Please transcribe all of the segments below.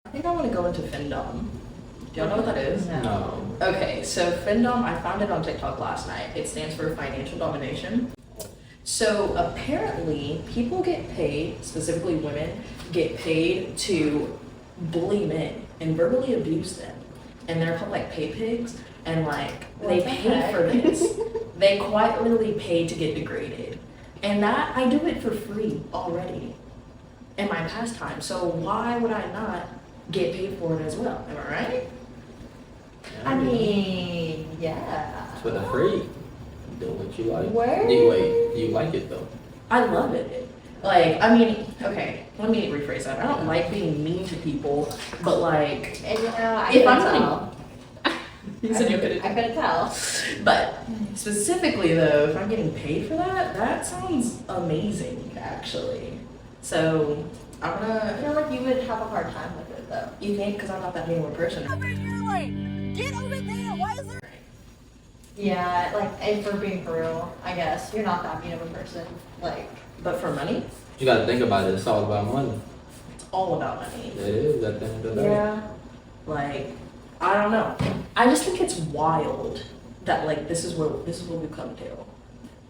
I think I want to go into Findom. Do y'all know what that is? No. Okay, so Findom, I found it on TikTok last night. It stands for financial domination. So apparently, people get paid, specifically women, get paid to bully men and verbally abuse them. And they're called like pay pigs, and like they pay for this. They quite literally pay to get degraded. And that, I do it for free already in my pastime. So why would I not get paid for it as well? Am I right? I mean, yeah. For the free. Do what you like. Where? Do you like it though? I love it. Like, I mean, okay, let me rephrase that. I don't like being mean to people, but like, And you know, I if I'm couldn't not, you said you couldn't. I couldn't tell. But specifically though, if I'm getting paid for that, that sounds amazing actually. So I'm I gonna. feel like you would have a hard time with it though. You think? Because I'm not that mean of a person. Get over there. Why is there? Yeah, like, and for being for real, I guess you're not that mean of a person. Like, But for money, You gotta think about it. It's all about money. it's all about money. It is at the end of the day. yeah. Like, I don't know. I just think it's wild that like this is what we've come to.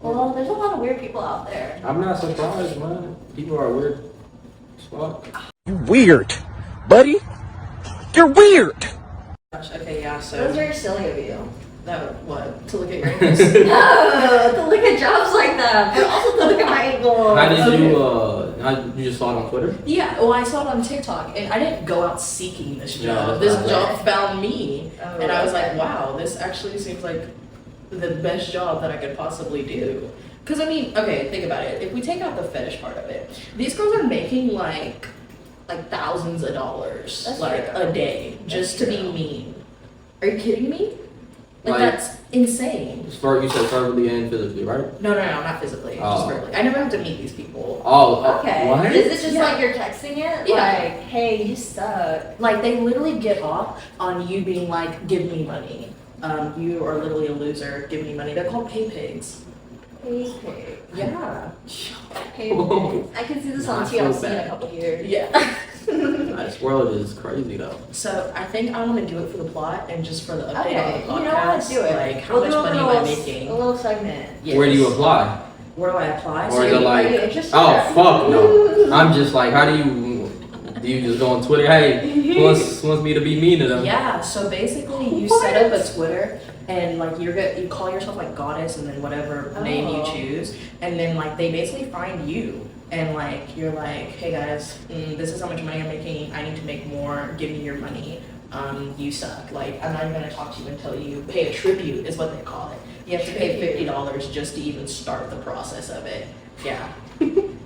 Well, there's a lot of weird people out there. I'm not surprised, man. People are weird as fuck. You weird, buddy. You're weird. Gosh, okay, yeah. So That was very silly of you. that what to look at your ankles? No, to look at jobs like that, but also to look at my ankles. How did you Okay. you just saw it on Twitter? Yeah, well, I saw it on TikTok, and I didn't go out seeking this Yeah, job. that's This right. job found me, Oh, and I was okay. like, wow, this actually seems like the best job that I could possibly do. Because I mean, okay, think about it. If we take out the fetish part of it, these girls are making like thousands of dollars That's like true. a day just to be true. mean. Are you kidding me? Like, Like- that's insane. You said verbally and physically, right? No, not physically, just Oh. verbally. I never have to meet these people. Oh, Okay. What? Is it just Yeah. like you're texting it? Yeah. Like, hey, you suck. Like, they literally get off on you being like, give me money. You are literally a loser, give me money. They're called pay pigs. Hey, pig. Yeah. Hey, pig. I can see this on Not so TLC in a bad. couple years. Yeah. This world is crazy though. So I think I want to do it for the plot and just for the update Okay, on you the know what? podcast. Do it. Like, how We'll much do a money little, am I making? A little segment. Yes. Where do you apply? Where do I apply? Or is it Are like, you interested? oh fuck no. I'm just like, how do you just go on Twitter? Hey, who wants me to be mean to them? Yeah, so basically you set up a Twitter and like you call yourself like goddess and then whatever name you Oh. choose, and then like they basically find you and like you're like, hey guys, this is how much money I'm making. I need to make more. Give me your money. You suck. Like, I'm not even gonna talk to you until you pay a tribute, is what they call it. You have to pay $50 just to even start the process of it. Yeah,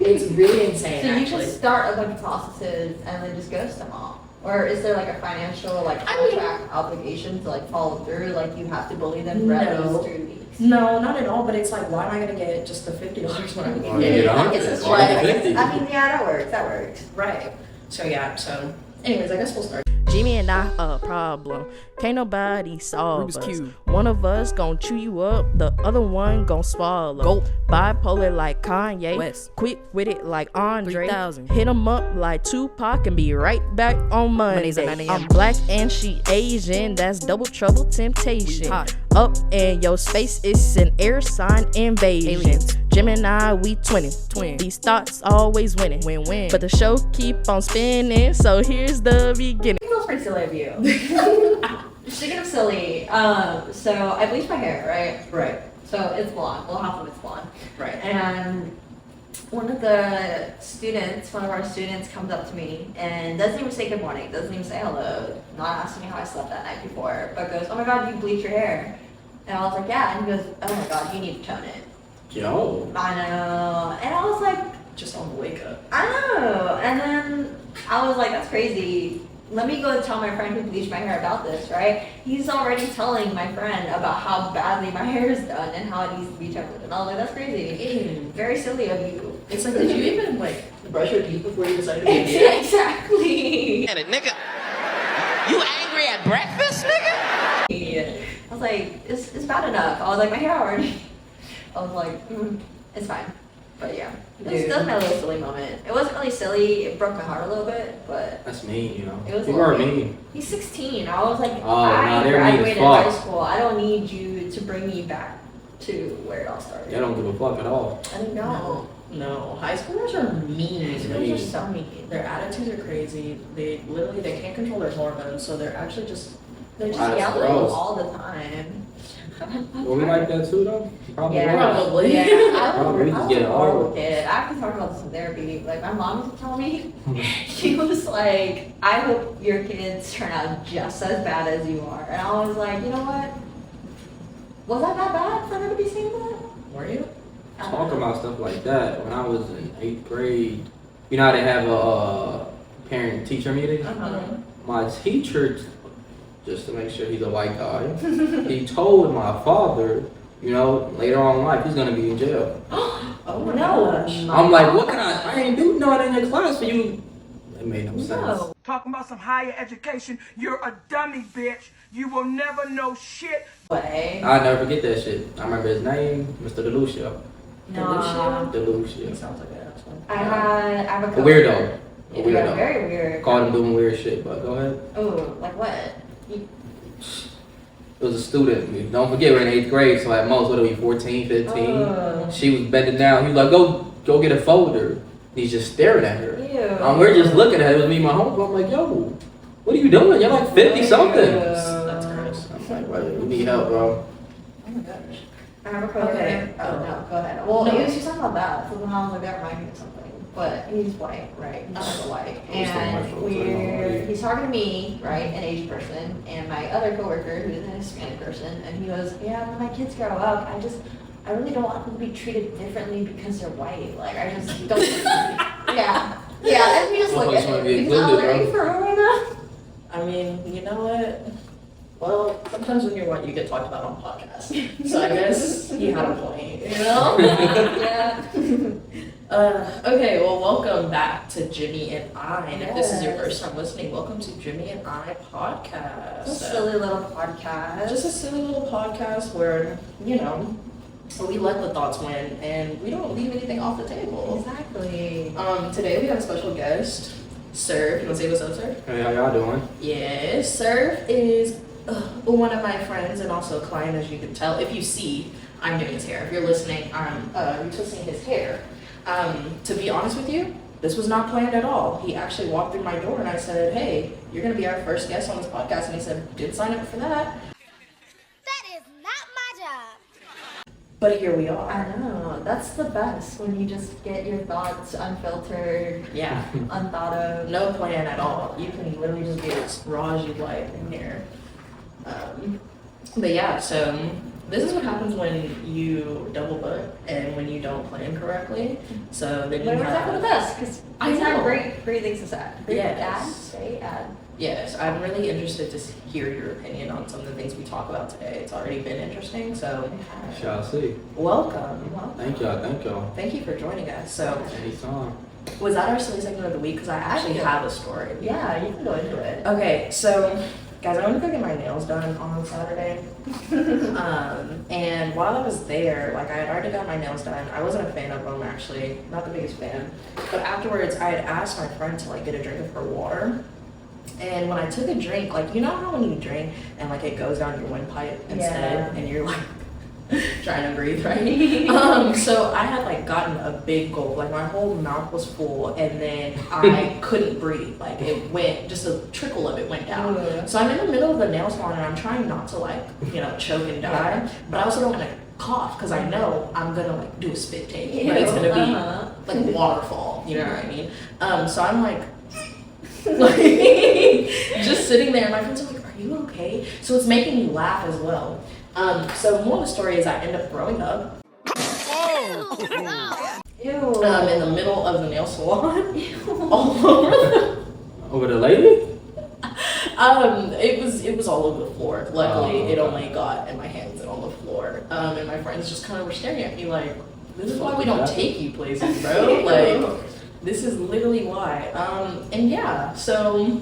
it's really insane. So you actually. just start a bunch of processes and then just ghost them all? Or is there like a financial like I mean- contract obligation to like follow through? Like you have to bully them for No. at least 3 weeks? No, not at all. But it's like, why am I gonna get just the $50 when I'm Or you get getting? 100, I guess it's or you get right. 50. I mean, yeah, that works. That works. Right. So yeah. So, anyways, I guess we'll start. Gemi.n.i a problem. Can't nobody solve Rubik's us. Cube. One of us gon' chew you up, the other one gon' swallow. Gulp. Bipolar like Kanye. West. Quick with it like Andre. 3000. Hit 'em up like Tupac and be right back on Mondays at Monday. 9 a.m. I'm black and she Asian. That's double trouble temptation. We hot. Up in your space, it's an air sign invasion. Aliens. Gemini, we twinning. Twin. These thoughts always winning. Win-win. But the show keep on spinning, so here's the beginning. It feels pretty silly of you. Speaking of silly, so I bleached my hair, right? Right. So it's blonde. Well, half of it's blonde. Right. And one of our students comes up to me and doesn't even say good morning, doesn't even say hello, not asking me how I slept that night before, but goes, oh my god, you bleach your hair. And I was like, yeah. And he goes, oh my god, you need to tone it. Yo. I know. And I was like, Just on the wake up. I know. And then I was like, that's crazy. Let me go tell my friend who bleached my hair about this, right? He's already telling my friend about how badly my hair is done and how it needs to be tempered. And I was like, that's crazy. Very silly of you. It's like, did you even like brush your teeth before you decided to be gay? Exactly. And nigga, you angry at breakfast, nigga? I was like, it's bad enough. I was like, my hair already. I was like, it's fine. But yeah, Dude. that's my little silly moment. It wasn't really silly. It broke my heart a little bit, but That's mean, you know. It was You a were little mean. he's 16. I was like, Oh, I nah, they're mean as graduated fuck. high school. I don't need you to bring me back to where it all started. They don't give a fuck at all. I don't know. No, high schoolers are mean. High schoolers are so mean. Their attitudes are crazy. They can't control their hormones, so they're actually They're just That's yelling gross. all the time. Were we like that too, though? Probably. Yeah, was. Probably. Yeah, I Probably was just a get horrible old. kid. I have to talk about this in therapy. Like my mom used to tell me, she was like, "I hope your kids turn out just as bad as you are." And I was like, you know what? Was I that bad for her to be saying that? Were you? Talk about stuff like that. When I was in 8th grade, you know how they have a parent-teacher meeting? Uh-huh. My teacher, just to make sure he's a white guy, he told my father, you know, later on in life, he's gonna be in jail. Oh No. gosh. I'm like, what can I ain't do nothing in your class for you. It made no sense. No. Talking about some higher education. You're a dummy, bitch. You will never know shit. Way. I'll never forget that shit. I remember his name, Mr. DeLucia. No. He DeLucia. sounds like an asshole. I have a A coworker. weirdo. A Yeah, weirdo. very weird. Called him doing weird shit, but go ahead. Oh, like what? It was a student. Don't forget, we're in 8th grade, so at most, what are we, 14, 15? Oh. She was bending down. He was like, go get a folder. He's just staring at her. Ew. We're just looking at it. It was me and my homie. I'm like, yo, what are you doing? You're like 50 something. That's gross. I'm like, well, we need help, bro. Oh my gosh. I have a coworker. Okay. Oh no, go ahead. Well, No. he was just talking about that. So then I was like, that reminded me of something. But he's white, right? He's super white. I'm still white And folks, I don't know. he's talking to me, right, an Asian person, and my other coworker who's an Hispanic person, and he goes, yeah, when my kids grow up, I really don't want them to be treated differently because they're white. Like, I just don't. Yeah. Yeah, and we just Well, look just at wanna him. be He's not included, ready bro. for her right now. I mean, you know what? Well, sometimes when you're white, you get talked about on podcasts. So I guess he had a point, you know? Yeah. Okay, well, welcome back to Gemi.n.i. And if this is your Yes. first time listening, welcome to Gemi.n.i. podcast. It's a silly little podcast. Just a silly little podcast where, you know, we let the thoughts win and we don't leave anything off the table. Exactly. Today we have a special guest, Serve. You want to say what's up, Serve? Hey, how y'all doing? Yes, Serve is one of my friends and also a client, as you can tell. If you see, I'm doing his hair. If you're listening, I'm retwisting his hair. To be honest with you, this was not planned at all. He actually walked through my door and I said, hey, you're going to be our first guest on this podcast. And he said, didn't sign up for that. That is not my job. But here we are. I know. That's the best when you just get your thoughts unfiltered, Yeah, unthought of. no plan at all. You can literally just get as raw as you'd like in here. But yeah, so this is what happens when you double book and when you don't plan correctly. So then you But we're talking have... the best because I he's had know. great things to say. Great Yes. Great ad. Yes, I'm really interested to hear your opinion on some of the things we talk about today. It's already been interesting, so Shall see. welcome. Thank y'all. Thank you for joining us. So, Anytime. was that our silly segment of the week? Because I actually have a story. Yeah, you can go into it. Okay, so guys, I went to go get my nails done on Saturday. And while I was there, like I had already got my nails done. I wasn't a fan of them actually, not the biggest fan. But afterwards, I had asked my friend to like get a drink of her water. And when I took a drink, like you know how when you drink and like it goes down your windpipe instead, and you're like trying to breathe, right? So I had like gotten a big gulp, like my whole mouth was full, and then I couldn't breathe. Like it went, just a trickle of it went down. Ugh. So I'm in the middle of the nail salon and I'm trying not to like, you know, choke and die, but I also don't want to cough because I know I'm gonna like do a spit take, but it's gonna be like a waterfall, you know what I mean? So I'm like just sitting there, and my friends are like, "Are you okay?" So it's making me laugh as well. So more of the story is I end up throwing up Ew. in the middle of the nail salon, all over. Over the lady? It was all over the floor. Luckily, Oh, it okay. only got in my hands and on the floor. And my friends just kind of were staring at me like, "This is why we don't take you places, bro." Like, this is literally why. And yeah, so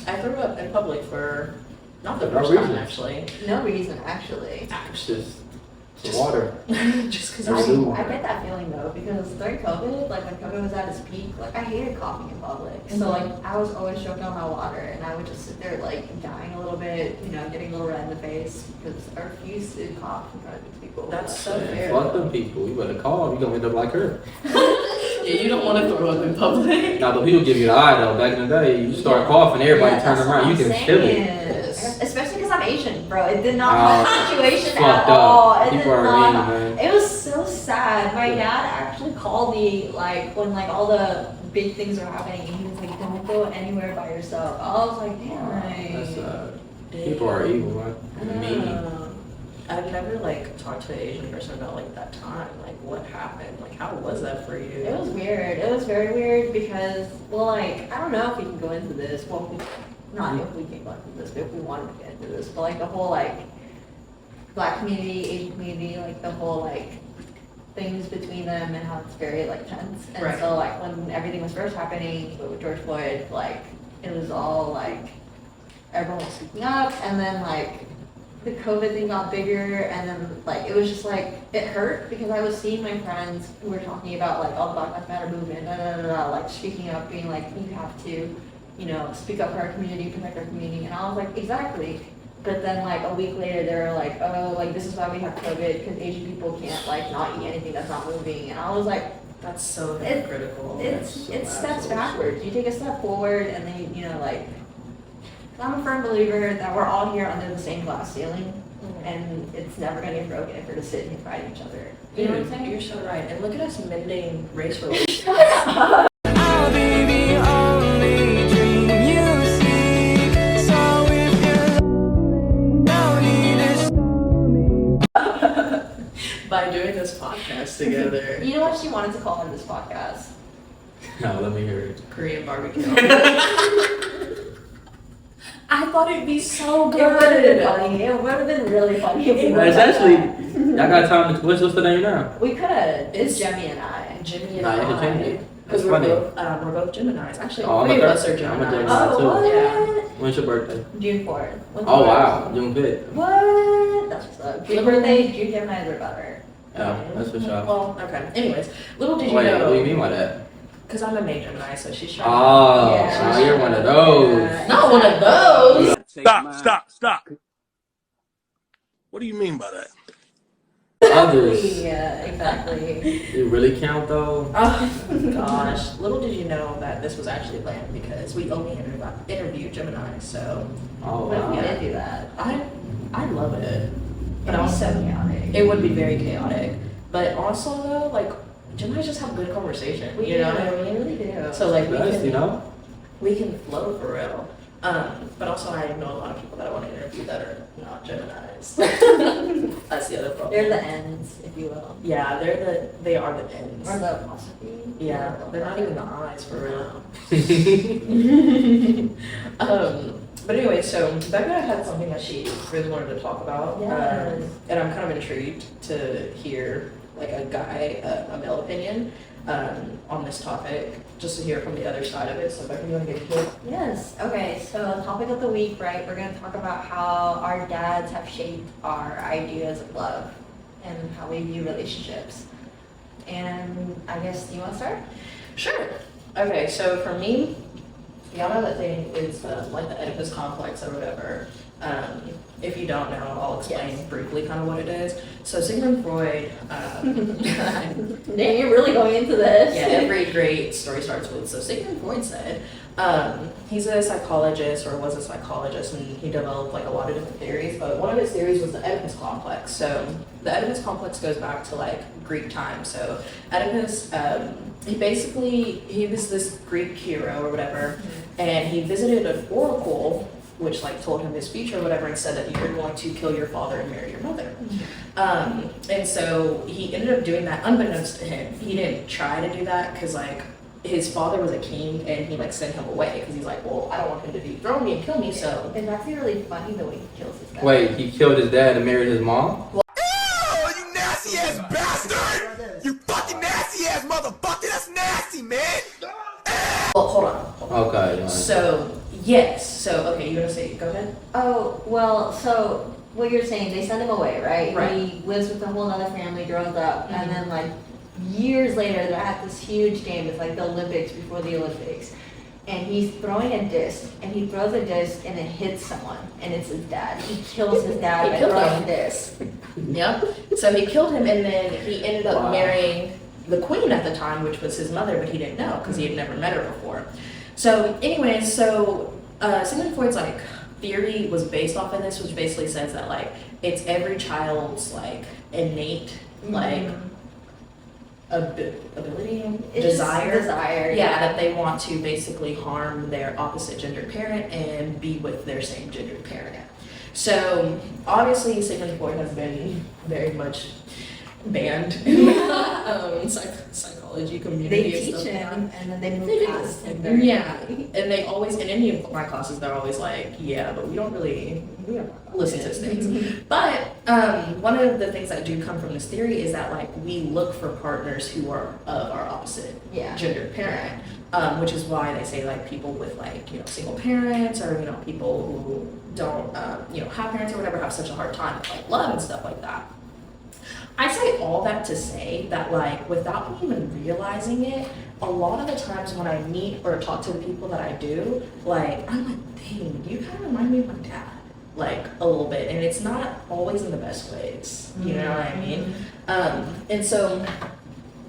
I threw up in public for not the No first time reason. actually. No reason, actually. It's just Some water. Just because Every I'm day. I get that feeling though, because during COVID, like when COVID was at its peak, like I hated coughing in public. So like I was always choking on my water, and I would just sit there like dying a little bit, getting a little red in the face because I refused to cough in front of these people. That's so Man, fair. fuck them people. You better call. You gonna end up like her. Yeah, you don't want to throw up in public. Now, the people give you the eye though. Back in the day, you start coughing, everybody Yeah, turn that's around. what You I'm can feel it. saying. Especially because I'm Asian, bro. It did not Oh, help the situation fucked at up. all. It People did are not. mean, man. It was so sad. My dad actually called me like when like all the big things were happening, and he was like, "Don't go anywhere by yourself." I was like, "Damn." That's people are evil, man. And mean. I've never like talked to an Asian person about like that time. Like what happened? Like how was that for you? It was weird. It was very weird because, well, like I don't know if we can go into this. Well, not if we can go into this, but if we wanted to get into this, but like the whole like Black community, Asian community, like the whole like things between them and how it's very like tense. And Right. so like when everything was first happening with George Floyd, like it was all like everyone was speaking up, and then like the COVID thing got bigger, and then like it was just like it hurt because I was seeing my friends who were talking about like all the Black Lives Matter movement, like speaking up, being like, you have to, speak up for our community, protect our community, and I was like, exactly. But then like a week later, they were like, oh, like this is why we have COVID because Asian people can't like not eat anything that's not moving, and I was like, That's so hypocritical. it's steps backwards. You take a step forward, and then like. I'm a firm believer that we're all here under the same glass ceiling, and it's never going to get broken if we're just sitting and fighting each other. You know what I'm saying? You're so right. And look at us mending race relations. I'll be the only dream you see. So if you don't need to By doing this podcast together. You know what she wanted to call in this podcast? No, let me hear it. Korean barbecue. I thought it'd be so It would have been good. funny. It would have been really funny if we It's were actually, I got time to, what's the name now? We could have. It's It's Gemi.n.i. Gemi.n.i. Nah, it's Gemini. Because That's we're funny. both Geminis. Actually, Oh, I'm three a of us are I'm a Geminis. Gemini. Oh, too. what? Yeah. When's your birthday? June 4th. When's Oh yours? wow, June 5th. What? That's what's up. June birthday, June Geminis are better. Yeah, that's for sure. Well, okay. Anyways, little did you Wait, know. what do you mean by that? Because I'm a May Gemini, so she's trying Oh, Yeah. so you're one of those. Yeah. Not one of those. Stop. What do you mean by that? Others. Yeah, exactly. You really count though? Oh gosh, little did you know that this was actually planned because we only interviewed Gemini, so Oh What if we wow. did do that? I love it. But It'd be also, so chaotic. it would be very chaotic. But also though, like Geminis just have good conversation. We you know do, what I we mean? really do. So like Best, you know? we can flow for real. But also I know a lot of people that I want to interview that are not Geminis. That's the other problem. They're the ends, if you will. Yeah, they are the ends. Or the apostrophe. Yeah, they're not even the eyes for real. But anyway, so Becca had something that she really wanted to talk about. Yes. And I'm kind of intrigued to hear like a male opinion on this topic, just to hear from the other side of it. So Becca, you want to get into it? Yes. Okay. So topic of the week, right? We're going to talk about how our dads have shaped our ideas of love and how we view relationships. And I guess, do you want to start? Sure. Okay, so for me, y'all know that thing is like the Oedipus complex or whatever. If you don't know, I'll explain briefly kind of what it is. So Sigmund Freud, Dang, you're really going into this. yeah, every great story starts with, so Sigmund Freud said, he's a psychologist or was a psychologist, and he developed like a lot of different theories, but one of his theories was the Oedipus complex. So the Oedipus complex goes back to like Greek times. So Oedipus, he was this Greek hero or whatever, and he visited an oracle which like told him his future or whatever, and said that you're going to kill your father and marry your mother. And so he ended up doing that unbeknownst to him. He didn't try to do that because like his father was a king, and he like sent him away because he's like, well, I don't want him to dethrone me and kill me, so. It's actually really funny the way he kills his dad. Wait, he killed his dad and married his mom? Oh, you nasty ass bastard! You fucking nasty ass motherfucker! That's nasty, man! Well, hold on. Okay. So, yes. So, okay, you want to say, go ahead? Oh, well, so what you're saying, they send him away, right? Right. He lives with a whole other family, grows up, and then like years later, they're at this huge game. It's like the Olympics before the Olympics. And he's throwing a disc, and he throws a disc, and it hits someone, and it's his dad. He kills his dad by throwing a disc. Yep. So he killed him, and then he ended up marrying the queen at the time, which was his mother, but he didn't know because he had never met her before. So anyways, Sigmund Freud's like theory was based off of this, which basically says that like it's every child's like innate like ability, desire, that they want to basically harm their opposite gender parent and be with their same gender parent. So obviously Sigmund Freud has been very much banned in the psychology community. They and teach stuff him, like that. and then they move past him. Yeah, and they always, in any of my classes, they're always like, yeah, but we don't listen to these things. But one of the things that do come from this theory is that like we look for partners who are of our opposite gender parent, which is why they say like people with like single parents or people who don't have parents or whatever have such a hard time with like love and stuff like that. I say all that to say that like without me even realizing it, a lot of the times when I meet or talk to the people that I do, like I'm like, dang, you kind of remind me of my dad, like a little bit, and it's not always in the best ways, you know what I mean? And so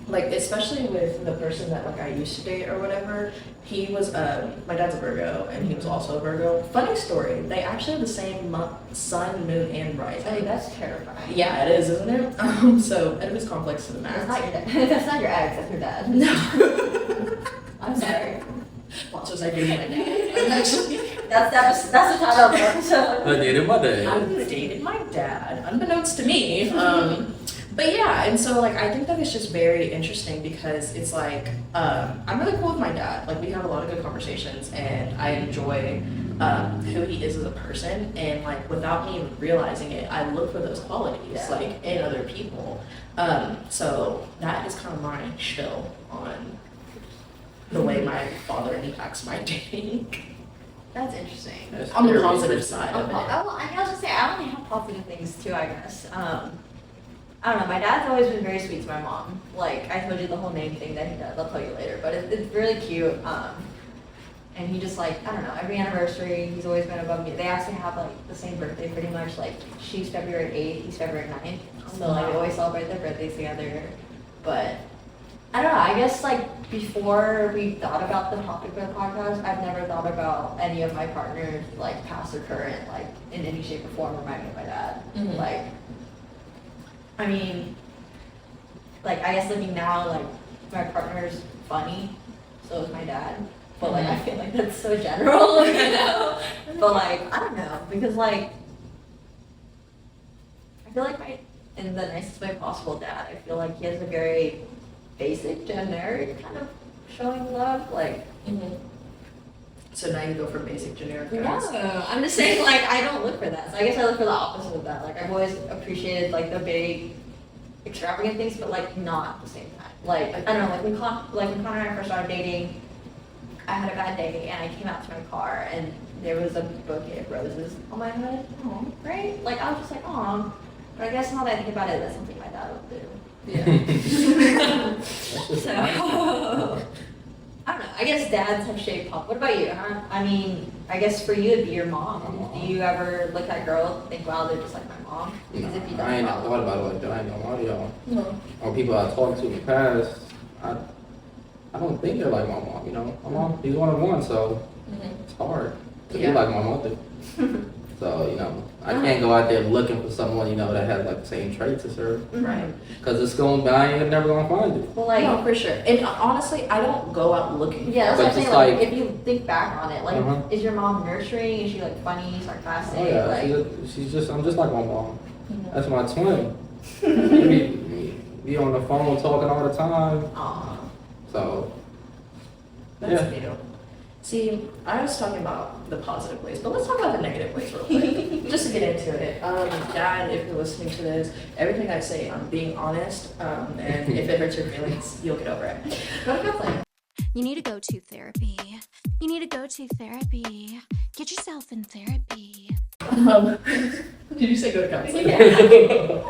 like especially with the person that like I used to date or whatever, he was my dad's a Virgo and he was also a Virgo. Funny story, they actually have the same sun, moon, and rising. I mean, that's terrifying. Yeah, it is, isn't it? So Oedipus complex to the max. That's not your dad. That's not your ex. That's your dad. No. I'm sorry. Well, just like dating my dad. Actually, that's the title of the episode. I dated my dad. I dated my dad, unbeknownst to me. But yeah, and so like I think that it's just very interesting because it's like I'm really cool with my dad. Like we have a lot of good conversations, and I enjoy who he is as a person. And like without me even realizing it, I look for those qualities like in other people. So that is kind of my chill on the way my father impacts my dating. That's interesting. That's On the very positive interesting. side of it. I was gonna say I only have positive things too, I guess. I don't know. My dad's always been very sweet to my mom. Like I told you the whole name thing that he does. I'll tell you later, but it's really cute. And he just like I don't know. Every anniversary, he's always been above me. They actually have like the same birthday pretty much. Like she's February 8th, he's February 9th. So like we always celebrate their birthdays together. But I don't know. I guess like before we thought about the topic of the podcast, I've never thought about any of my partners like past or current like in any shape or form remind me of my dad. Like. I mean, like, I guess looking now, like, my partner's funny, so is my dad. But, like, I feel like that's so general, you know? But, like, I don't know, because, like, I feel like in the nicest way possible, dad, I feel like he has a very basic, generic kind of showing love, like, So now you go for basic generic guys. no, I'm just saying, like, I don't look for that. So I guess I look for the opposite of that. Like, I've always appreciated, like, the big, extravagant things, but, like, not at the same time. Like, I don't know, like, when Connor and I first started dating, I had a bad day, and I came out to my car, and there was a bouquet of roses on my head. Oh, right? Like, I was just like, oh. But I guess now that I think about it, that's something my dad would do. Yeah. So... I don't know. I guess dads have shaped pop. What about you? Huh? I mean, I guess for you it'd be your mom. Do you ever look at girls and think, wow, they're just like my mom? Because if you don't, I ain't never thought about it like that. I ain't gonna lie to y'all. No. Or people I talked to in the past, I don't think they're like my mom, you know? My mom, she's one of one, so it's hard to be like my mother. So, you know, I can't go out there looking for someone, you know, that has like the same traits as her. Right. Because it's going, I ain't never gonna find it. Well, like, No, for sure. And honestly, I don't go out looking. yeah, that's But what I'm saying. just Like, like- if you think back on it, like, is your mom nurturing? Is she like funny, sarcastic? Oh yeah, Like, I'm just like my mom. That's my twin. we on the phone talking all the time. aw. So, That's cute. See, I was talking about the positive ways, but let's talk about the negative ways real quick. Just to get into it. Dad, if you're listening to this, everything I say, I'm being honest, and if it hurts your feelings, you'll get over it. Go to counseling. You need to go to therapy. You need to go to therapy. Get yourself in therapy. Did you say go to counseling? Yeah.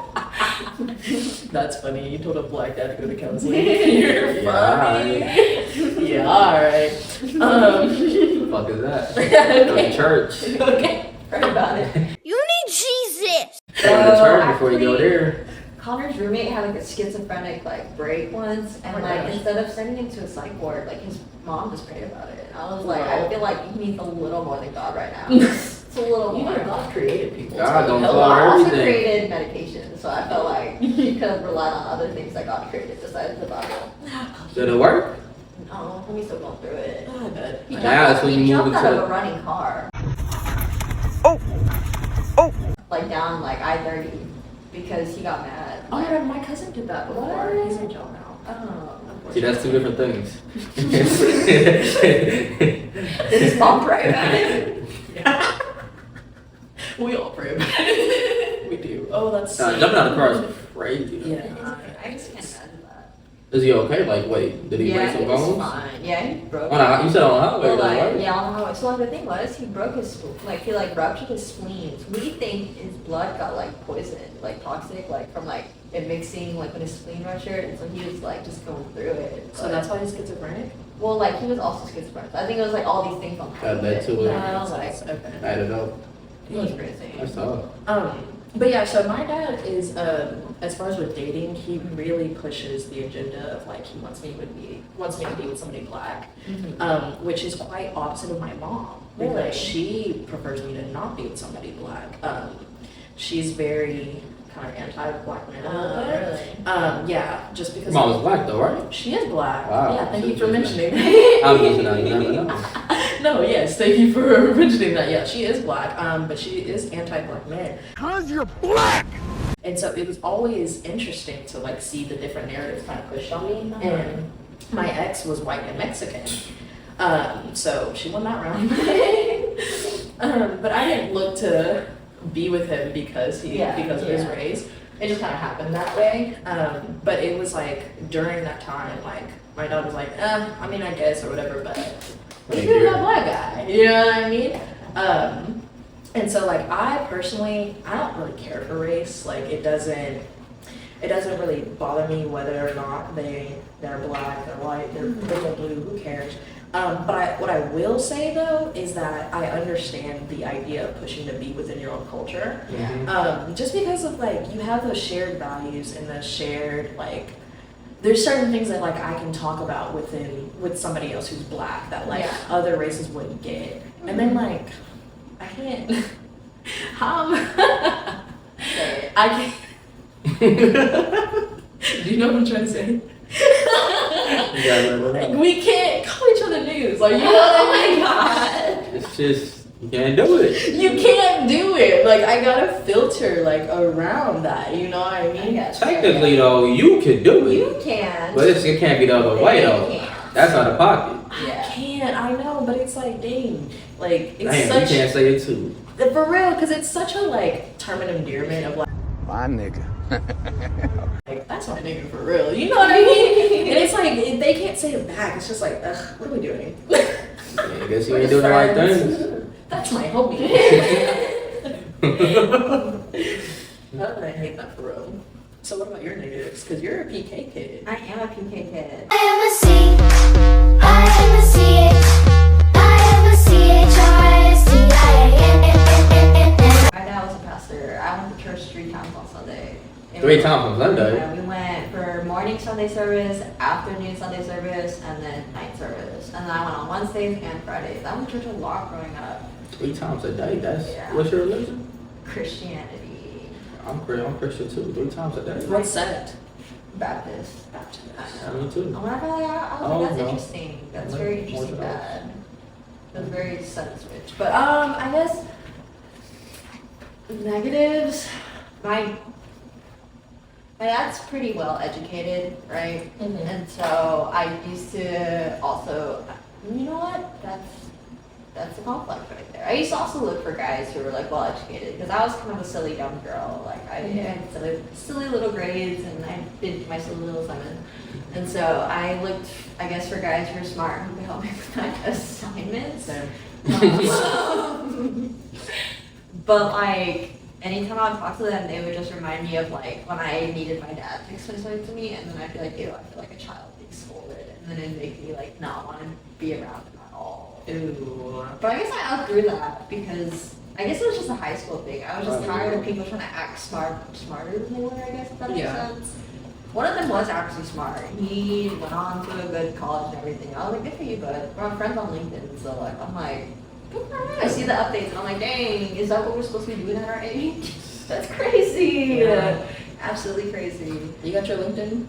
That's funny. You told a black dad to go to counseling. You're funny. Yeah, Yeah, alright. what the fuck is that? Go to church. Okay, heard about it. You need Jesus. Go to church before you go there. Connor's roommate had like a schizophrenic like break once, and Oh my like gosh. instead of sending him to a psych ward, like his mom just prayed about it. And I was like, I feel like he needs a little more than God right now. It's a little You more. know, God created people. God to don't help fall I out. also everything. created medication, so I felt like he could have relied on other things that God created besides the Bible. Did it work? No, he's still going through it. I bet. He Now jumped that's out- when he you jumped move out into of a the- running car. Oh, Like down like I-30 because he got mad. Oh my god, my cousin did that before. What? He's in jail now. Oh. See, that's two different things. Did his mom pray about it? We all pray about it. We do. Oh, that's Jumping out of the car is crazy. Yeah. I just can't imagine that. Is he okay? Like, wait, did he break Yeah, some he was bones? fine. Yeah, he broke. Oh, no, you said on the highway, Well, though, like, right? yeah, on the highway. So like the thing was, he broke his he like ruptured his spleens. We think his blood got like poisoned, like toxic, like from like it mixing like when his spleen ruptured, and so he was like just going through it. So that's why he's schizophrenic? Well, like he was also schizophrenic. I think it was like all these things on top That of led it. to it. Yeah, like Okay. I don't know. it was crazy. That's tough. But yeah, so my dad is, as far as with dating, he really pushes the agenda of like he wants me to be with somebody black, which is quite opposite of my mom. Really? Because she prefers me to not be with somebody black. She's very kind of anti-black men a little bit. Really? Yeah, just because Your mom's black, though, right? she is black. Wow. Yeah, thank you So for she's mentioning. I'm just now, you never know. No, yes, thank you for mentioning that. Yeah, she is black, but she is anti-black men. Cause you're black! And so it was always interesting to like see the different narratives kind of pushed on me. And my ex was white and Mexican, so she won that round. But I didn't look to be with him because of his race. It just kind of happened that way. But it was like during that time, like my dad was like, I mean, I guess or whatever, but let's do that black guy. You know what I mean? And so like I personally, I don't really care for race. Like it doesn't really bother me whether or not they're black, they're white, they're blue, who cares? But what I will say though is that I understand the idea of pushing to be within your own culture. Yeah. Just because of like you have those shared values and the shared like there's certain things that like I can talk about with somebody else who's black that like other races wouldn't get. And then like I can't I can't do you know what I'm trying to say? Like, we can't call each other niggas. Like, you know what I mean? God. It's just, you can't do it. You can't do it. Like, I gotta filter, like, around that. You know what I mean? Technically, though, you can do it. You can. But it can't be the other way, though. can't. That's out of pocket. Yeah. I can't. I know, but it's like, dang. Like, it's Damn, such... you can't say it, too. For real, because it's such a, like, term of endearment of, like... My nigga. Like, that's my nigga for real. You know what I mean? And it's like, they can't say it back. It's just like, ugh, what are we doing? Yeah, I guess you We're ain't just doing the right friends. things. That's my homie. I hate that for real. So what about your negatives? Because you're a PK kid. I am a PK kid. I am a C. I am a CH. I am a CHRISTIAN. My dad was a pastor. I went to church 3 times on Sunday. 3 times on Sunday? Yeah, we went for morning Sunday service, afternoon Sunday service, and then night service. And then I went on Wednesdays and Fridays. I went to church a lot growing up. 3 times a day? That's, Yeah. what's your religion? Christianity. I'm Christian, too. 3 times a day. What sect? Baptist. Yeah, me, too. I'm not gonna lie, I was Oh, like, that's no. interesting. That's No, very more interesting, than that. Dad. That's very sudden switch. But I guess negatives. My dad's pretty well educated, right? Mhm. And so I used to also, you know what? That's a conflict right there. I used to also look for guys who were like well educated because I was kind of a silly dumb girl. Like I had silly little grades and I did my silly little assignments. And so I looked, I guess, for guys who were smart who could help me with my assignments. But like, anytime I would talk to them, they would just remind me of like when I needed my dad to explain something to me, and then I'd be like, ew, I feel like a child being scolded, and then it'd make me like not want to be around them at all. Ew. But I guess I outgrew that because I guess it was just a high school thing. I was just tired of people trying to act smarter than they were, I guess, if that makes sense. One of them was actually smart. He went on to a good college and everything. I was like, good for you, bud. We're friends on LinkedIn, so like, I'm like, I see the updates and I'm like, dang, is that what we're supposed to be doing at our age? That's crazy. Yeah. Absolutely crazy. You got your LinkedIn?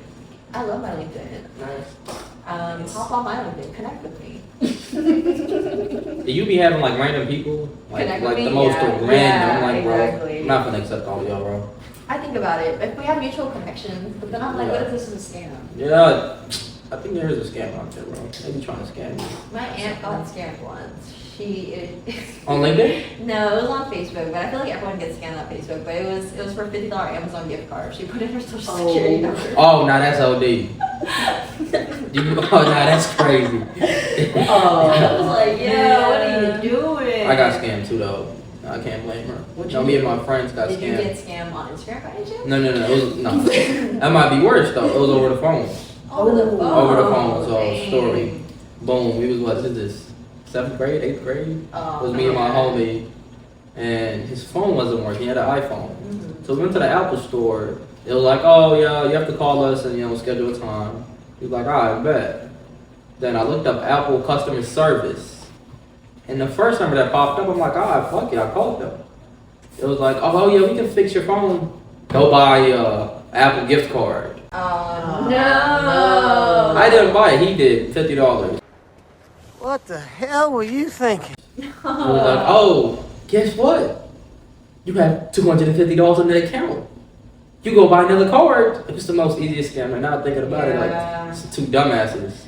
I love my LinkedIn. Nice. Hop on my LinkedIn, connect with me. Do you be having like random people? Like Connect with the me? most Yeah. random. Yeah, I'm like, bro, exactly. I'm not gonna accept all of y'all, bro. I think about it. If we have mutual connections, but then I'm like, what if this is a scam? Yeah, I think there is a scam out there, bro. They be trying to scam you. My aunt got scammed once. On LinkedIn? No, it was on Facebook, but I feel like everyone gets scammed on Facebook. But it was for $50 Amazon gift card. She put in her social security number. Oh, now that's OD. Oh, now that's crazy. Oh, I was like, yeah, what are you doing? I got scammed too, though. I can't blame her. Me and my friends got Did scammed. you get scammed on Instagram by any chance? No. It was, no. That might be worse, though. It was over the phone. Over the phone. Over the phone, so Dang. story. Boom. We was, what is this? 7th grade, 8th grade? Oh, It was me and my homie. And his phone wasn't working. He had an iPhone. Mm-hmm. So we went to the Apple store. It was like, oh, yeah, you have to call us and, schedule a time. He was like, all right, bet. Then I looked up Apple customer service. And the first number that popped up, I'm like, all right, fuck it, I called them. It was like, oh, yeah, we can fix your phone. Go buy Apple gift card. Oh, no. I didn't buy it. He did. $50. What the hell were you thinking? He was like, oh, guess what? You have $250 in the account. You go buy another card. It was the most easiest scam. And now thinking about it, like, it's two dumbasses.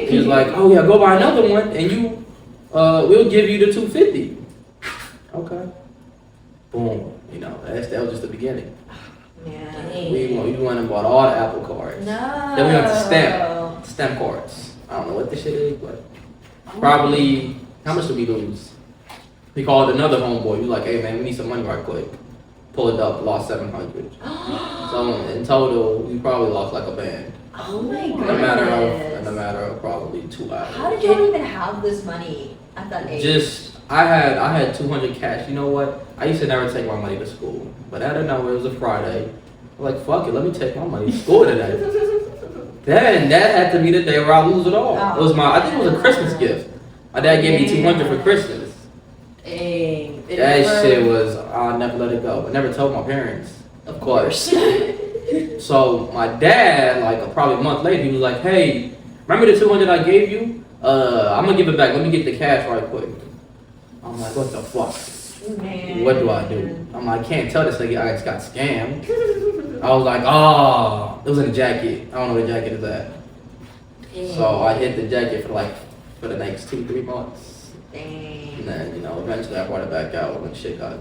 He was like, oh, yeah, go buy another one, and you, we'll give you the $250. Okay. Boom. That was just the beginning. Man. We went and bought all the Apple cards. No. Then we went to stamp cards. I don't know what this shit is, but probably, how much did we lose? We called another homeboy. He was like, hey man, we need some money right quick. Pull it up, lost 700. So in total, we probably lost like a band. Oh my goodness. In a matter of probably 2 hours. How did you even have this money at that age? I had 200 cash. You know what? I used to never take my money to school. But out of nowhere, it was a Friday. I'm like, fuck it, let me take my money to school today. Then that had to be the day where I lose it all. It was I think it was a Christmas gift. My dad gave me 200 for Christmas. Dang. That shit was, I'll never let it go. I never told my parents. Of course. So my dad, like probably a month later, he was like, hey, remember the 200 I gave you? I'm gonna give it back. Let me get the cash right quick. I'm like, what the fuck? Man. What do I do? I'm like, I can't tell this nigga I just got scammed. I was like, oh, it was in a jacket. I don't know where the jacket is at. So I hit the jacket for the next 2-3 months. Dang. And then, eventually I brought it back out when shit got,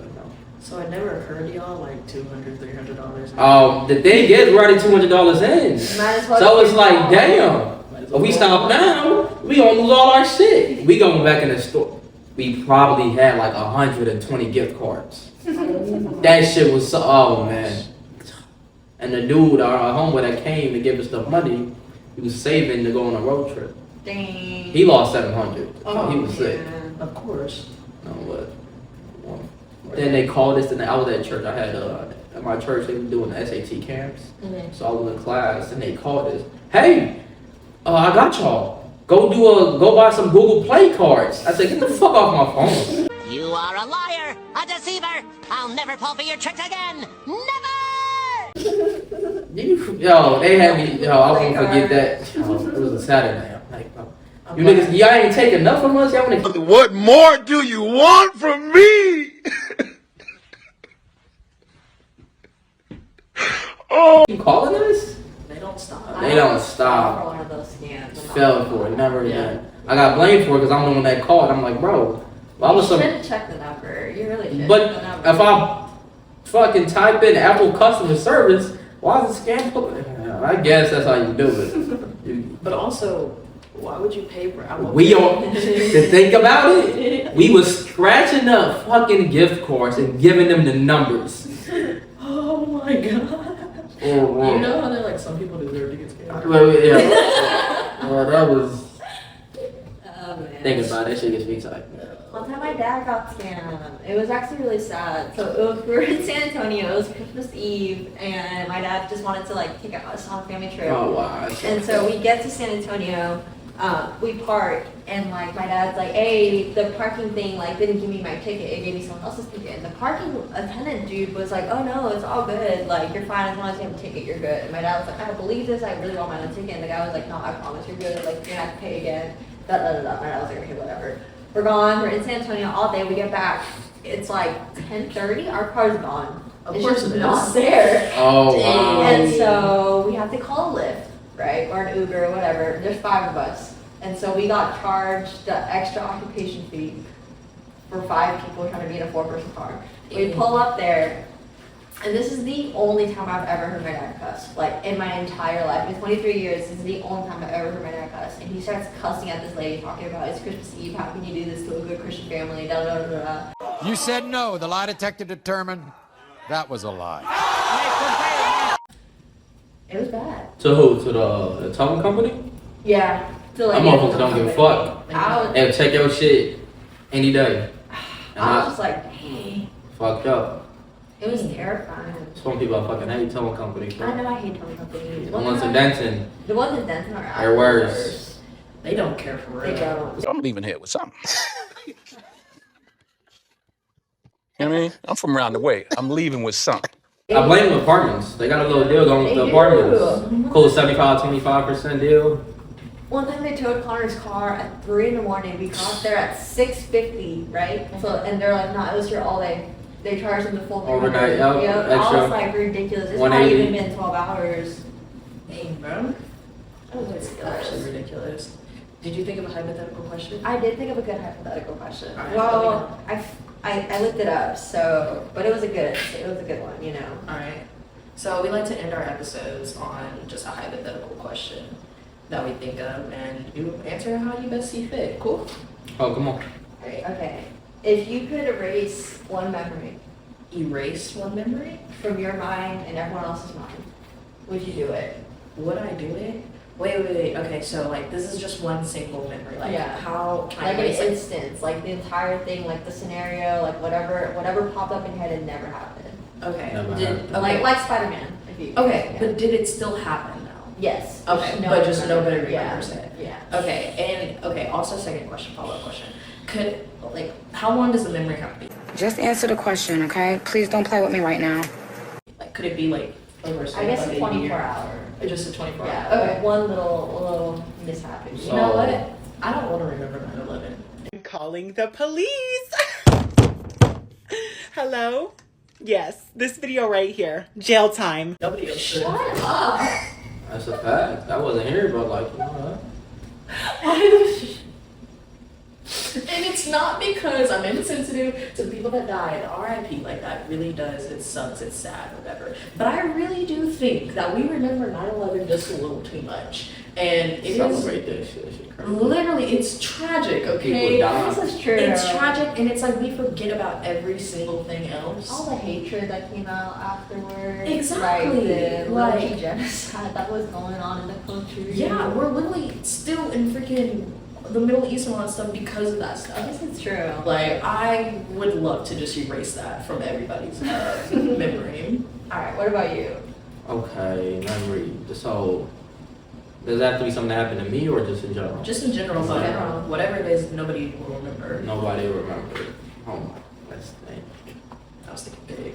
So it never occurred to y'all like $200, $300? The thing is, we're already $200 in. Might as well So it's keep like, going. damn. If we stop now, we gonna lose all our shit. We going back in the store. We probably had like 120 gift cards. That shit was so, oh man. And the dude, our homeboy that came to give us the money, he was saving to go on a road trip. Dang. He lost 700. Oh, He was sick. man. Of course. No, but then they called us, and I was at church. I had at my church they were doing the SAT camps, so I was in class, and they called us. Hey, I got y'all. Go buy some Google Play cards. I said, get the fuck off my phone. You are a liar, a deceiver. I'll never fall for your tricks again. Never! They had me. I won't forget that. It was a Saturday. I'm like, you niggas, y'all ain't take enough from us. Y'all wanna. What more do you want from me? You calling us? They don't stop. They don't stop. For one of those scams. Fell for it. Never again. I got blamed for it because I'm the one that called. I'm like, bro, why was You some? should check the number. You really should. But check the number. if I fucking type in Apple customer service, why is it scam? I guess that's how you do it. But also, Why would you pay for? We don't. To think about it, we was scratching up fucking gift cards and giving them the numbers. Oh my god. Oh, you know how they're like some people deserve to get scammed. Well, yeah. Well, that was. Oh, man. Thinking about it, that shit gets me tight. One time my dad got scammed. It was actually really sad. So we were in San Antonio. It was Christmas Eve, and my dad just wanted to like take us on a family trip. Oh wow. And so we get to San Antonio. We park, and like my dad's like, "Hey, the parking thing like didn't give me my ticket. It gave me someone else's ticket." And the parking attendant dude was like, "Oh no, it's all good. Like you're fine as long as you have a ticket, you're good." And my dad was like, "I don't believe this. I really want my own ticket." And the guy was like, "No, I promise you're good. Like you're gonna have to pay again." Da da da da. My dad was like, "Okay, whatever." We're gone. We're in San Antonio all day. We get back. It's like 10:30. Our car's gone. Of It's course just it is. not there. Oh wow. And so we have to call a Lyft, right, or an Uber or whatever. There's 5 of us, and so we got charged the extra occupation fee for 5 people trying to be in a 4-person car. We pull up there, and this is the only time I've ever heard my dad cuss. Like in my entire life, in 23 years, this is the only time I've ever heard my dad cuss. And he starts cussing at this lady, talking about it's Christmas Eve. How can you do this to a good Christian family? Da da da da da. You said no. The lie detector determined that was a lie. It was bad. To who? To the towing company? Yeah. So like, I'm motherfuckers don't give a fuck. They'll check your shit any day. And I was just like, dang. Fucked up. It was terrifying. Some people I fucking hate towing companies. I know I hate towing companies. The ones in Denton. The ones in Denton are They're worse. They don't care for real. They don't. I'm leaving here with something. You know what I mean? I'm from around the way. I'm leaving with something. I blame the apartments. They got a little deal going with the apartments. Cool 75, 25% deal. One time they towed Connor's car at 3 in the morning. We got there at 6:50, right? So and they're like, "No, it was here all day." They charged them the full Overnight, yeah, I extra. was like, ridiculous. It's not 180. even been 12 hours. Dang, bro. That's actually ridiculous. Did you think of a hypothetical question? I did think of a good hypothetical question. Alright, Well, I looked it up, so but it was a good one, you know. Alright. So we like to end our episodes on just a hypothetical question that we think of, and you answer how you best see fit. Cool? Oh, come on. Okay. If you could erase one memory Erase one memory? from your mind and everyone else's mind, would you do it? Would I do it? Wait. Okay, so like this is just one single memory. Like Yeah. how can Like I an erase it? instance, like the entire thing, like the scenario, like whatever popped up in your head and never happened. Okay. Never Did, happened. okay. Like Spider-Man. If you, Okay, yeah. but did it still happen though? Yes. Okay, No but one just nobody remembers yeah. it. Yeah. Okay, also second question, follow-up question. How long does the memory have to be? Just answer the question, okay? Please don't play with me right now. Like, could it be like over I guess a 24 year? hour. Or just a 24 Yeah. hour? Okay. One little mishap. You know what? I don't want to remember 9/11. I'm calling the police. Hello? Yes, this video right here. Jail time. Nobody else should. Shut up. That's a fact. I wasn't here, but like, you know And it's not because I'm insensitive to people that died. RIP, like that really does. It sucks. It's sad, whatever. But I really do think that we remember 9/11 just a little too much, and it is celebrate that shit. That shit crazy. literally it's tragic. Okay, People die. This is true. it's tragic, and it's like we forget about every single thing else. All the hatred that came out afterwards. Exactly. Like the Like- genocide that was going on in the country. Yeah, we're literally still in freaking the Middle East and all that stuff because of that I stuff. guess it's true. Like, I would love to just erase that from everybody's memory. Alright, what about you? Okay, memory. So, does that have to be something that happened to me or just in general? Just in general, Just in but general. whatever it is, nobody will remember. Nobody remembered. Oh my, let's think. I was thinking big.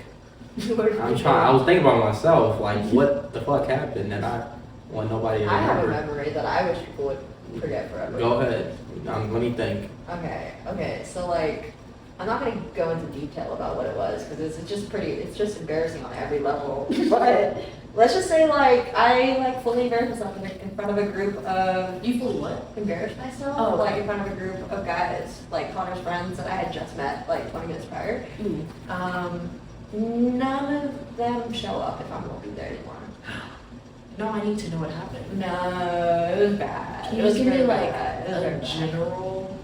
I was thinking about myself, like, what the fuck happened that when nobody I have a remembered. memory that I wish people would forget forever. Go ahead. Let me think. Okay, so like, I'm not gonna go into detail about what it was, because it's just embarrassing on every level, but let's just say like, I fully embarrassed myself in front of a group of, You fully what? embarrassed myself, Oh, okay. like in front of a group of guys, like Connor's friends that I had just met like 20 minutes prior. None of them show up if I won't be there anymore. No, I need to know what happened. No, it was bad. Can It you was give me really like bad. It was a very bad. general?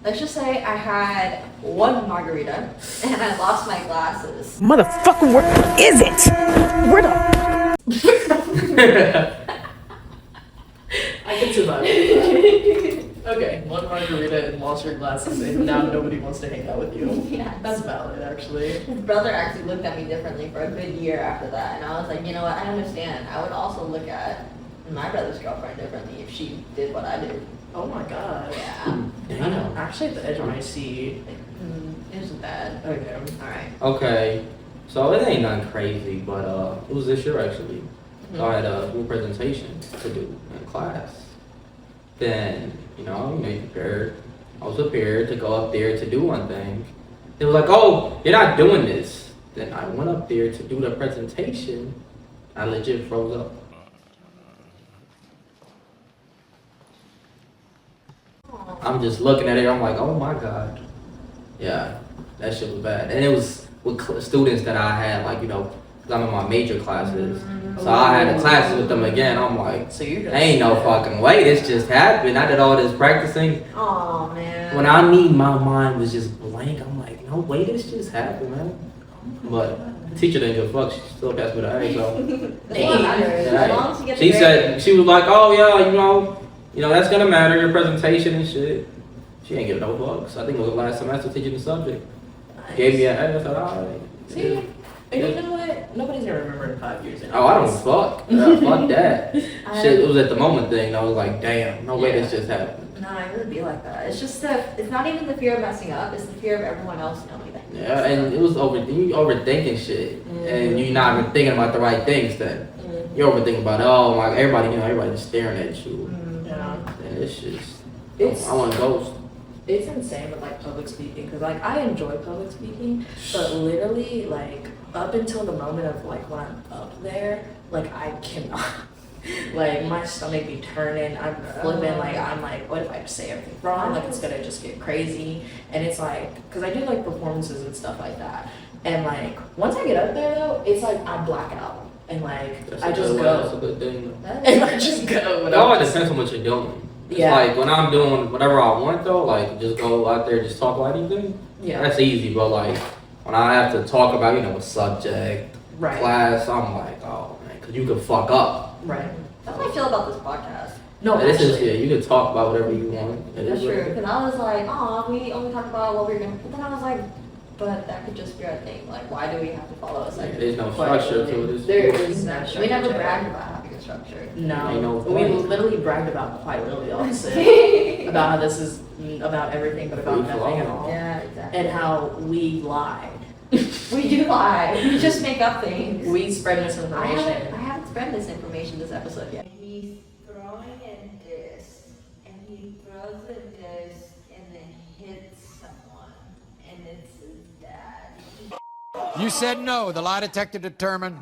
Let's just say I had one margarita and I lost my glasses. Motherfucker, where is it? Where the? I can survive with that. Okay, one margarita and lost your glasses, and now nobody wants to hang out with you. Yeah. That's valid, actually. His brother actually looked at me differently for a good year after that, and I was like, you know what, I understand. I would also look at my brother's girlfriend differently if she did what I did. Oh my god. Yeah. I'm actually at the edge of my seat. It was bad. Okay. Alright. Okay, so it ain't nothing crazy, but it was this year actually. So I had a new presentation to do in class. Then, you know, prepared. I was prepared to go up there to do one thing. They were like, oh, you're not doing this. Then I went up there to do the presentation. I legit froze up. I'm just looking at it, I'm like, oh my god. Yeah, that shit was bad. And it was with students that I had, like, you know, because I'm in my major classes. So I had a class with them again. I'm like, So you're just ain't no fucking way this just happened. I did all this practicing. Oh man. When I mean my mind was just blank, I'm like, no way this just happened, man. But the teacher didn't give a fuck. She still passed me the A, so. That's what matters. As long as you get the She grade. said, she was like, oh yeah, you know, that's gonna matter, your presentation and shit. She ain't give no fucks. I think it was the last semester teaching the subject. Nice. Gave me an A, I said, alright. See? And you know what? Nobody's gonna remember in 5 years. Oh, I don't fuck. Yeah, fuck that. Shit, it was at the moment thing. I was like, damn, no way this just happened. No, it would be like that. It's just it's not even the fear of messing up, it's the fear of everyone else knowing that. Yeah, and it was you overthinking shit. And you're not even thinking about the right things then. You're overthinking about, oh my, everybody just staring at you. Yeah. And it's just, It's- I want to ghost. It's insane with like public speaking because like I enjoy public speaking, but literally like up until the moment of like when I'm up there, like I cannot. Like my stomach be turning, I'm flipping, like I'm like, what if I say everything wrong? Like it's gonna just get crazy. And it's like, cause I do like performances and stuff like that. And like once I get up there though, it's like I black out and like That's I a just good go. one. That's a good thing. And I just go. It all depends on what you're doing. It's Yeah. like when I'm doing whatever I want though, like just go out there, just talk about anything. Yeah. That's easy, but like when I have to talk about, you know, a subject, Right. class, I'm like, oh man, cause you could fuck up. Right. That's how I feel about this podcast. No, This is, actually. yeah, you can talk about whatever you want. It That's is what true. it is. Because I was like, oh, we only talk about what we're gonna. But then I was like, but that could just be our thing. Like, why do we have to follow a second? There's no structure to it. It's- There is no We structure never to it. bragged about having a structure. No, Ain't no we point. literally bragged about quite literally the opposite. About how this is about everything but about Free nothing at flow. all. Yeah, exactly. And how we lied. We do lie. We just make up things. We spread I misinformation. haven't spread this information this episode yet. He's throwing a disc, and he throws the disc and then hits someone, and it's his dad. You said no. The lie detector determined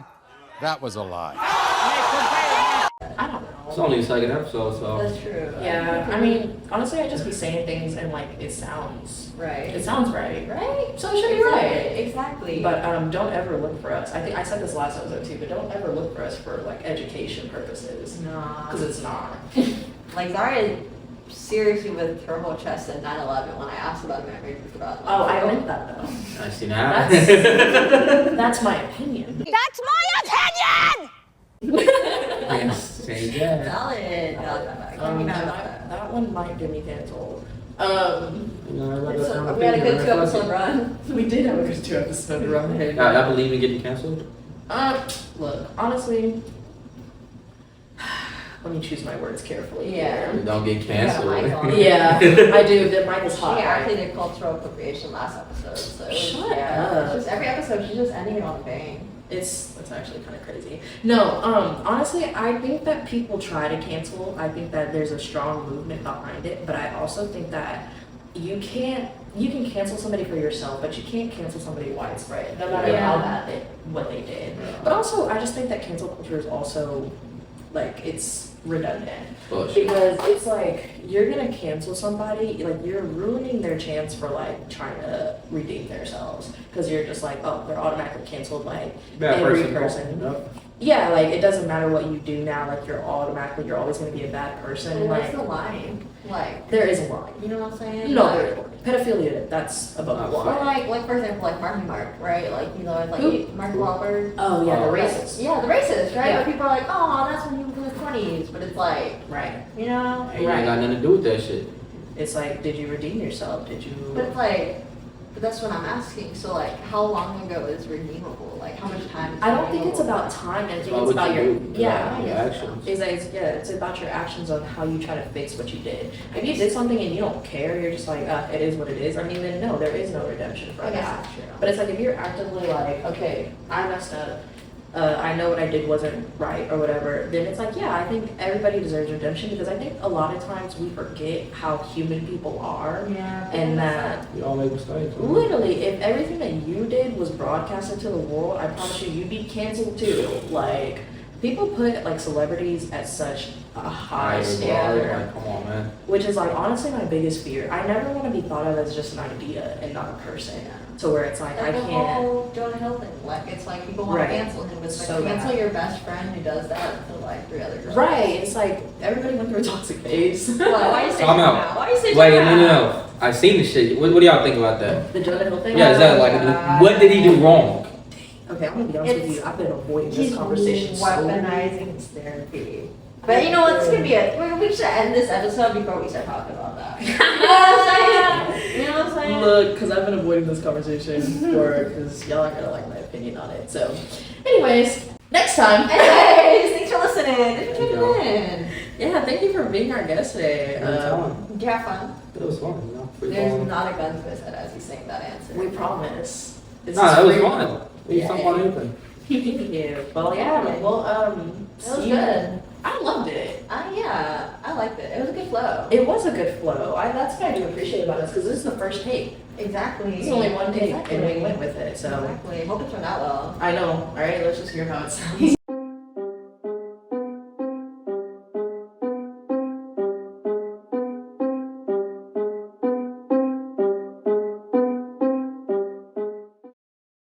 that was a lie. I don't know. It's only the second episode, so. That's true. Yeah, I mean, honestly, I just be saying things and like it sounds Right. It sounds right. Right? So it should be right. Exactly. But don't ever look for us. I think I said this last episode too, but don't ever look for us for like education purposes. Nah. Because it's not. Like Zauria seriously with her whole chest at 9/11 when I asked about American about. Oh, I meant that though. I see that. That's my opinion. That's my opinion! Yes, say that. Valid. That one might get me canceled. You know, We had a good 2-episode run. We did have a good 2-episode run. I believe in getting canceled. Look, honestly, let me choose my words carefully. Yeah. here. Don't get Yeah, canceled. Michael. Yeah, I do. The mic is She hot. actually did cultural appropriation last episode, so Shut yeah, up. it's just every episode she's just ending it on a bang. It's actually kind of crazy. No, honestly, I think that people try to cancel. I think that there's a strong movement behind it, but I also think that you can cancel somebody for yourself, but you can't cancel somebody widespread, no matter Yeah. how bad what they did. But also, I just think that cancel culture is also like it's redundant. Bullshit. Because it's like you're gonna cancel somebody, like you're ruining their chance for like trying to redeem themselves. Because you're just like, oh, they're automatically canceled, like Bad every person. person. Yep. Yeah, like it doesn't matter what you do now, like you're always gonna be a bad person. Well, what's Like the line? Like, there is a line. you know what I'm saying? No, Like, there isn't. Pedophilia, that's above the or law. like for example, like Marky Mark, right? Like, you know, like Who? Mark Wahlberg. Oh yeah, the Oh. racist. Yeah, the racist, right? Yeah. But people are like, oh, that's when he was in his 20s. But it's like, Right. you know? Hey, you ain't got nothing to do with that shit. It's like, did you redeem yourself? Did you? But it's like, but that's what I'm asking. So like, how long ago is redeemable? Like, how much time? Is I don't think it's redeemable? about time. I think about it's about what your you do. yeah. Your actions. It's about your actions on how you try to fix what you did. If you did something and you don't care, you're just like, it is what it is. I mean, then no, there is no redemption for I guess that. that's true. But it's like if you're actively like, okay, I messed up. I know what I did wasn't right or whatever, then it's like, yeah, I think everybody deserves redemption because I think a lot of times we forget how human people are. Yeah. And that We all make mistakes. man. literally, if everything that you did was broadcasted to the world, I promise you, you'd be canceled too. Like, people put like celebrities at such a high Right, standard, like, come on, man. which is like honestly my biggest fear. I never want to be thought of as just an idea and not a person. To where it's like, I Like the can't. whole Jonah Hill thing. Like, it's like people want Right. to cancel him, but it's like So cancel bad. your best friend who does that to like 3 other girls. Right, it's like everybody went through a toxic phase. Why you say Time Jonah? out. Why you say Wait, Jonah? no. I seen the shit. What do y'all think about that? The Jonah Hill thing? Yeah, is that like, what did he do wrong? Okay, I'm gonna be honest with you. I've been avoiding this He's conversation so weaponizing his therapy. But you know what? This could be we should end this episode before we start talking about that. You know what I'm saying? You know what I'm saying? Look, because I've been avoiding this conversation because y'all aren't gonna like my opinion on it. So, anyways, next time. Anyways, thanks for listening. Thanks for Thank tuning in. Yeah, thank you for being our guest today. Anytime. Did you have fun? It was fun, you know. Free There's balling. not a gun to his head as he's saying that answer. We promise. It's Nah, that was free. fun. We Yeah. talked about anything. Yeah. Well, yeah. Well, It was see you. good. I loved it. Yeah, I liked it. It was a good flow. It was a good flow. That's what I do appreciate about us because this is the first take. Exactly. It's only one take, Exactly. and we went with it. So Exactly. Hope it turned out well. I know. All right, let's just hear how it sounds.